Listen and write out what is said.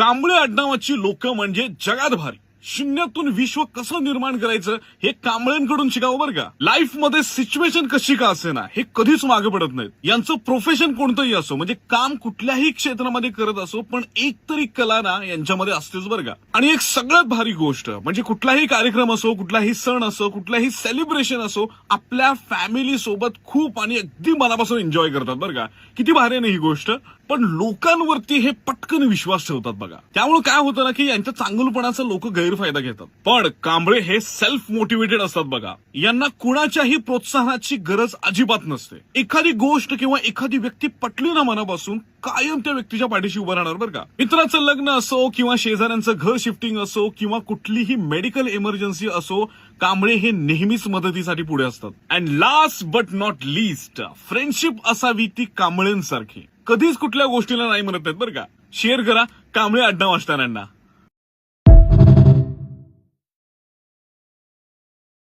कांबळे आडनावाची लोक म्हणजे जगात भारी. शून्यातून विश्व कसं निर्माण करायचं हे कांबळ्यांकडून शिकावं बरं का. लाईफ मध्ये सिच्युएशन कशी का असेना हे कधीच मागे पडत नाहीत. यांचं प्रोफेशन कोणतंही असो, म्हणजे काम कुठल्याही क्षेत्रामध्ये करत असो, पण एक तरी कला ना यांच्यामध्ये असतेच बरं का. आणि एक सगळ्यात भारी गोष्ट म्हणजे कुठलाही कार्यक्रम असो, कुठलाही सण असो, कुठलाही सेलिब्रेशन असो, आपल्या फॅमिली सोबत खूप आणि अगदी मनापासून एन्जॉय करतात बरं का. किती भारी आहे ना ही गोष्ट. पण लोकांवरती हे पटकन विश्वास ठेवतात बघा. त्यामुळे काय होतं ना की यांच्या चांगुलपणाचा लोक गैरफायदा घेतात. पण कांबळे हे सेल्फ मोटिवेटेड असतात बघा. यांना कुणाच्याही प्रोत्साहनाची गरज अजिबात नसते. एखादी गोष्ट किंवा एखादी व्यक्ती पटली ना मनापासून, कायम त्या व्यक्तीच्या पाठीशी उभं राहणार बरं का. मित्राचं लग्न असो किंवा शेजाऱ्यांचं घर शिफ्टिंग असो किंवा कुठलीही मेडिकल इमर्जन्सी असो, कांबळे हे नेहमीच मदतीसाठी पुढे असतात. And last but not least, friendship असावी ती कांबळेंसारखी. कधीच कुठल्या गोष्टीला नाही म्हणत नाहीत बरं का. शेअर करा कांबळे आडनाव असणाऱ्यांना.